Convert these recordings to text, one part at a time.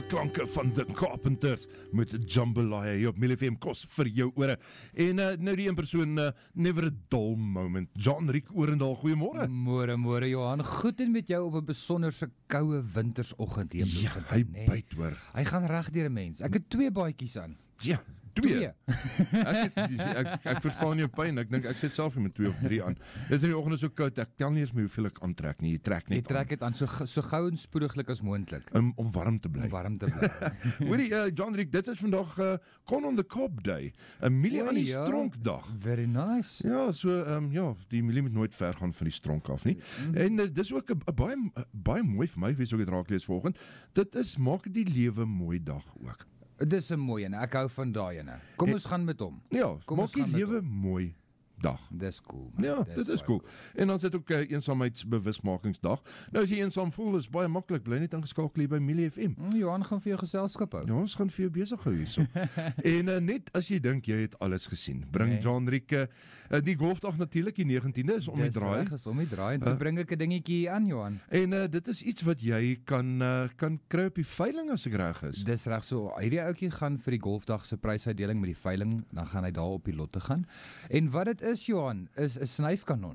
klanke van The Carpenters met Jambalaya hier op Mill FM kos vir jou ore. En nou die een persoon, never a dull moment. John Riek Oorendal, goeiemôre. Môre Johan, goed en met jou op 'n besonderse koue wintersoggend hier. Ja, hy byt hoor. Hy gaan reg deur 'n mens. Ek het 2 baadjies aan. Ja, 2. Ek verstaan jou pyn. Ek dink ek sit self met 2 of 3 aan. Dit is in die oggend so koud. Ek tel nie eens meer hoeveel ek aantrek nie. Jy trek net. Jy trek dit aan so gou en spoediglik as moontlik. Om warm te bly. Hoorie, John Riek, dit is vandag Corn on the Cob Day. 'n Mielie aan die stronkdag. Very nice. Ja, so die mielie moet nooit ver gaan van die stronk af nie. En dis ook 'n baie mooi vir my, wees ook dit raak lees vanoggend. Dit is maak die lewe mooi dag ook. Dis 'n mooi een. Ek hou van daai ene. Kom ons gaan met hom. Ja, maak die lewe mooi dag. Dis cool, man. Ja, dit is cool. En dan sit ook eensaamheidsbewusmakingsdag. Nou as jy eensaam voel, is baie maklik. Bly net ingeskakel hier by Mill FM. Johan gaan vir jou geselskap hou. Ja, ons gaan vir jou besig hou hierso. En net as jy dink jy het alles gesien, bring John Riek die golfdag natuurlik die 19de is om die draai. Dis om die draai en dan bring ek 'n dingetjie aan, Johan. En dit is iets wat jy kan kry op die veiling as ek reg is. Dis reg so. Hierdie ouetjie gaan vir die golfdag se prysuitdeling met die veiling, dan gaan hy daar op die lotte gaan. En wat dit is, Johan, is 'n snyfkanon.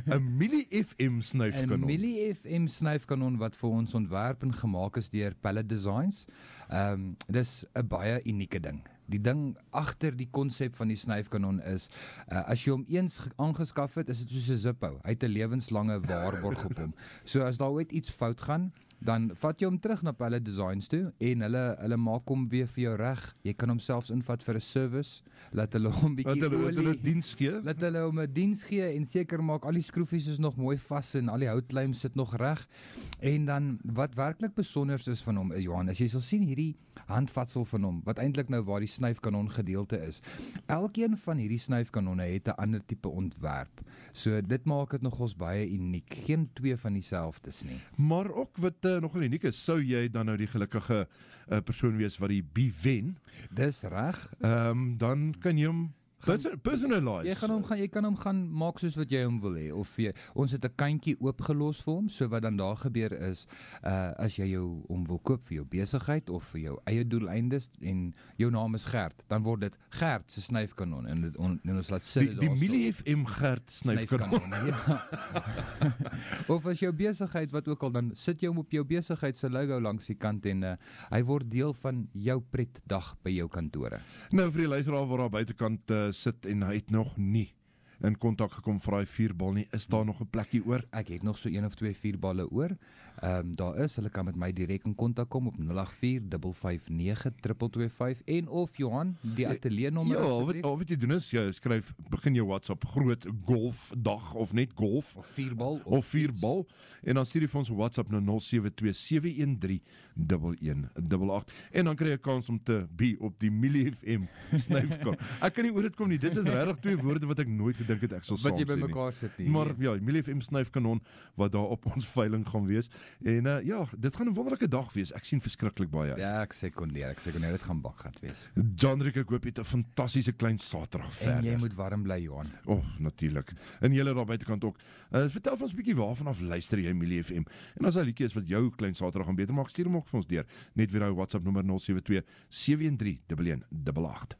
'n Mill FM snyfkanon. 'n Mill FM snyfkanon wat vir ons ontwerp en gemaak is deur Pallet Designs. Dis 'n baie unieke ding. Die ding agter die konsep van die snyfkanon is, as jy hom eens aangeskaf het, is dit soos 'n Zippo. Hy het 'n lewenslange waarborg op hom. So as daar ooit iets fout gaan, dan vat jy hom terug na Pallet Designs toe en hulle maak hom weer vir jou reg. Jy kan hom selfs invat vir 'n service, laat hulle hom bietjie hulle diens gee. Laat hulle hom 'n diens gee en seker maak al die skroefies is nog mooi vas en al die houtlijm sit nog reg. En dan wat werklik besonders is van hom, Johan, as jy sal sien hierdie handvatsel van hom, wat eintlik nou waar die snyfkanon gedeelte is. Elkeen van hierdie snyfkanonne het 'n ander tipe ontwerp. So dit maak dit nogals baie uniek. Geen 2 van dieselfdes nie. Maar ook wat nogal uniek is, sou jy dan nou die gelukkige persoon wees wat die bie wen. Dis reg. Dan kan jy hom personalize. Jy kan hom gaan maak soos wat jy hom wil hê. Of ons het 'n kantjie oopgelos vir hom, so wat dan daar gebeur is, as jy hom wil koop vir jou besigheid of vir jou eie doeleindes en jou naam is Gert, dan word dit Gert se snyfkanon en ons laat sit die Mill FM Gert snyfkanon. Ja. Of as jou besigheid wat ook al, dan sit jy hom op jou besigheid se logo langs die kant en hy word deel van jou pretdag by jou kantore. Nou vir die luisteraar waar daar buitekant sit en hy het nog nie in kontak gekom vir daai 4-bal nie. Is daar nog 'n plekkie oor? Ek het nog so 1 of 2 4-balle oor. Daar is, hulle kan met my direk in kontak kom op 084-559-225 en of Johan, die ateljee nommer asseblief. Ja, wat jy doen is, jy skryf, begin jou WhatsApp groot golfdag of net golf of 4-bal of 4-bal en dan stuur jy vir ons WhatsApp na 0727131188 en dan kry jy 'n kans om te be op die Mill FM snyfkanon. Ek kan nie oor dit kom nie. Dit is regtig 2 woorde wat ek nooit gedink het ek sal saam sê nie. Wat jy by mekaar sit nie. Maar ja, Mill FM snyfkanon wat daar op ons veiling gaan wees. En dit gaan 'n wonderlike dag wees. Ek sien verskriklik baie uit. Ja, ek sekondeer, dit gaan bakgat wees. John Riek, ek hoop jy het 'n fantastiese klein Saterdag verder. En jy moet warm bly, Johan. Natuurlik. En julle daar buitekant ook. Vertel vir ons 'n bietjie waarvan af luister jy Mill FM. En as daar liedjie is wat jou klein Saterdag gaan beter maak, stuur hom ook vir ons deur. Net weer ou WhatsApp nommer 072 713 1188.